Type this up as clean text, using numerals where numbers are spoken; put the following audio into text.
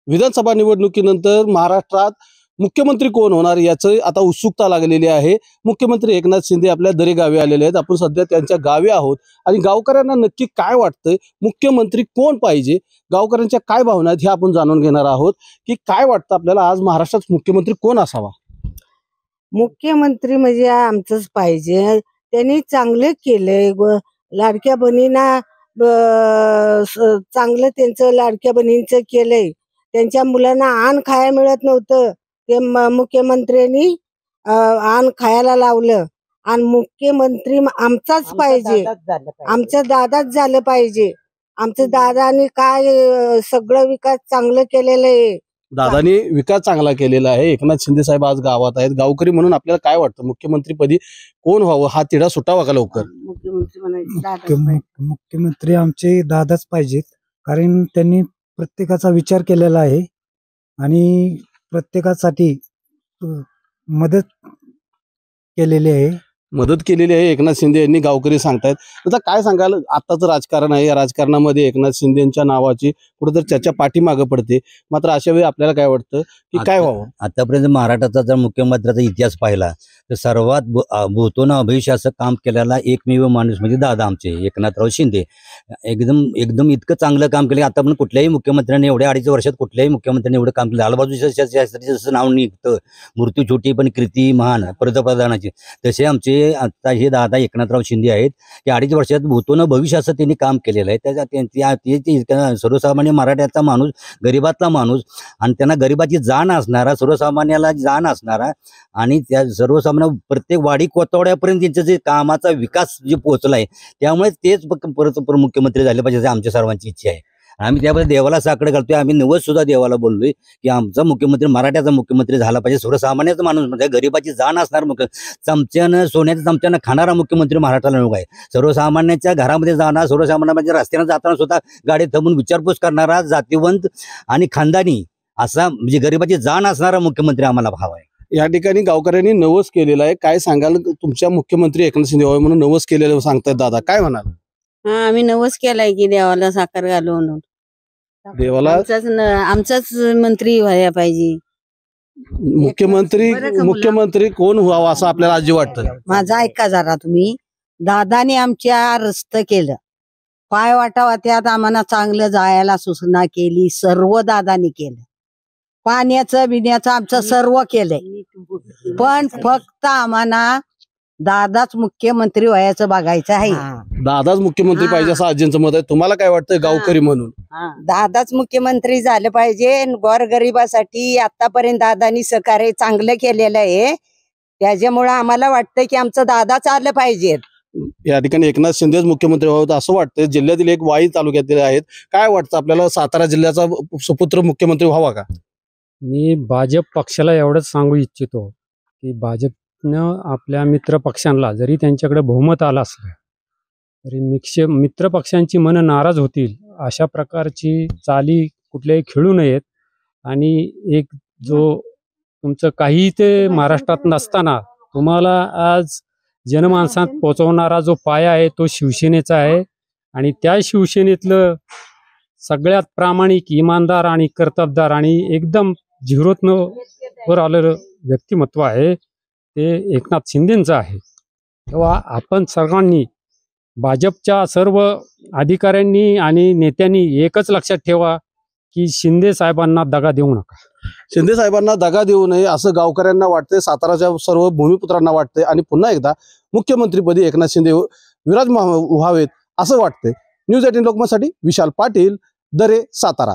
विधानसभा निवडणुकीनंतर महाराष्ट्रात मुख्यमंत्री कोण होणार याची आता उत्सुकता लागलेली आहे। मुख्यमंत्री एकनाथ शिंदे आपल्या दरे गावी आलेले आहेत। आपण सध्या त्यांच्या गावी आहोत आणि गावकऱ्यांना नक्की काय वाटतंय, मुख्यमंत्री कोण पाहिजे, गावकऱ्यांच्या काय भावना आहेत हे आपण जाणून घेणार आहोत की काय वाटतं आपल्याला आज महाराष्ट्रात मुख्यमंत्री कोण असावा। मुख्यमंत्री म्हणजे आमचंच पाहिजे। त्यांनी चांगले केलंय, लाडक्या बहिणींना चांगलं त्यांचं लाडक्या बहिणींचं केलंय। त्यांच्या मुलांना अन्न खायला मिळत नव्हतं, ते मुख्यमंत्र्यांनी अन्न खायला लावलं। आणि मुख्यमंत्री आमचाच पाहिजे, आमच्या दादाच झालं पाहिजे। आमच्या दादानी काय सगळं विकास चांगलं केलेलं आहे। दादानी विकास चांगला केलेला आहे। एकनाथ शिंदे साहेब आज गावात आहेत। गावकरी म्हणून आपल्याला काय वाटतं, मुख्यमंत्रीपदी कोण व्हावं, हा तिढा सुटावा का लवकर? मुख्यमंत्री आमचे दादाच पाहिजेत, कारण त्यांनी प्रत्येकाचा विचार केलेला आहे आणि प्रत्येकासाठी मदत केलेली आहे। एकनाथ शिंदे यांनी, गावकरी सांगतायत। आता काय सांगाल, आताचं राजकारण आहे, या राजकारणामध्ये एकनाथ शिंदेच्या नावाची कुठेतरी चर्चा पाठीमागे पडते, मात्र अशा वेळी आपल्याला काय वाटतं की काय व्हावं? आतापर्यंत महाराष्ट्राचा जर मुख्यमंत्र्याचा इतिहास पाहिला तर सर्वात भूतोन अभीष्ट असं काम केलेला एकमेव माणूस म्हणजे दादा आमचे एकनाथराव शिंदे। एकदम इतकं चांगलं काम केलं। आता पण कुठल्याही मुख्यमंत्र्यांनी एवढ्या 2.5 वर्षात कुठल्याही मुख्यमंत्र्यांनी एवढं काम केलं। लालबहादूर शास्त्रीचं जसं नाव निघतं, मृत्यू छोटी पण कीर्ती महान पंतप्रधानाची, तसे आमचे आता हे दादा एकनाथराव शिंदे आहेत। या 2.5 वर्षात भूतोन भविष्य असं त्यांनी काम केलेलं आहे। त्याच्या सर्वसामान्य मराठ्याचा माणूस, गरिबातला माणूस, आणि त्यांना गरिबाची जाण असणारा, सर्वसामान्याला जाण असणारा, आणि त्या सर्वसामान्य प्रत्येक वाडी कोतवाड्यापर्यंत त्यांचं जे कामाचा विकास जे पोहोचलाय, त्यामुळे तेच परत मुख्यमंत्री झाले पाहिजे, अशी आमच्या सर्वांची इच्छा आहे। आम्ही त्यामध्ये देवाला साकडं घालतोय। आम्ही नवस सुद्धा देवाला बोललोय की आमचा मुख्यमंत्री मराठ्याचा मुख्यमंत्री झाला पाहिजे, सर्वसामान्याचा माणूस म्हणजे गरिबाची जाण असणार, चमच्यानं सोन्याच्या चमच्यानं खाणारा मुख्यमंत्री महाराष्ट्राला नको आहे। सर्वसामान्यांच्या घरामध्ये जाणार, सर्वसामान्य म्हणजे रस्त्यानं जाताना सुद्धा गाडीत थांबून विचारपूस करणारा, जातीवंत आणि खानदानी असा म्हणजे गरिबाची जाण असणारा मुख्यमंत्री आम्हाला हवा आहे। या ठिकाणी गावकऱ्यांनी नवस केलेला आहे। काय सांगाल, तुमच्या मुख्यमंत्री एकनाथ शिंदे व्हावे म्हणून नवस केलेलं सांगतात दादा, काय म्हणाल? आम्ही नवस केलाय की देवाला साखर घालून, देवाला आमचाच मंत्री व्हायला पाहिजे। मुख्यमंत्री कोण व्हावा असं आपल्याला आजी वाटतं? माझा ऐका जरा तुम्ही, दादाने आमच्या रस्ते केलं, पाय वाटावा त्यात आम्हाला चांगलं जायला सूचना केली, सर्व दादानी केलं। पाण्याचं बिण्याचं आमचं सर्व केलंय, पण फक्त आम्हाला दादाच मुख्यमंत्री व्हायचं बघायचं आहे। दादाच मुख्यमंत्री पाहिजे असं आजींचं मत आहे। तुम्हाला काय वाटतं गावकरी म्हणून? दादाच मुख्यमंत्री झालं पाहिजे। गोरगरिबासाठी आतापर्यंत दादानी सहकार्य चांगलं केलेलं आहे, त्याच्यामुळे आम्हाला वाटतं की आमचं दादाच आलं पाहिजे। या ठिकाणी एकनाथ शिंदेच मुख्यमंत्री व्हावं असं वाटतं। जिल्ह्यातील एक वाई तालुक्यातील आहेत, काय वाटतं आपल्याला, सातारा जिल्ह्याचा सुपुत्र मुख्यमंत्री व्हावा का? मी भाजप पक्षाला एवढंच सांगू इच्छितो की भाजपनं आपल्या मित्र पक्षांना, जरी त्यांच्याकडे बहुमत आलं असलं तरी मित्र पक्षांची मनं नाराज होतील अशा प्रकारची चाली कुठल्याही खेळू नयेत। आणि एक जो तुमचं काही ते महाराष्ट्रात नसताना तुम्हाला आज जनमानसात पोचवणारा जो पाया आहे तो शिवसेनेचा आहे, आणि त्या शिवसेनेतलं सगळ्यात प्रामाणिक, इमानदार आणि कर्तबदार आणि एकदम झिरोतनं वर आलेलं व्यक्तिमत्व आहे ते एकनाथ शिंदेचं आहे। तेव्हा आपण सर्वांनी, भाजपच्या सर्व अधिकाऱ्यांनी आणि नेत्यांनी एकच लक्षात ठेवा की शिंदे साहेबांना दगा देऊ नका। शिंदे साहेबांना दगा देऊ नये असं गावकऱ्यांना वाटतंय, साताराच्या सर्व भूमिपुत्रांना वाटतंय, आणि पुन्हा एकदा मुख्यमंत्रीपदी एकनाथ शिंदे विराजमान व्हावेत असं वाटतंय। न्यूज 18 लोकमतसाठी विशाल पाटील, दरे, सातारा।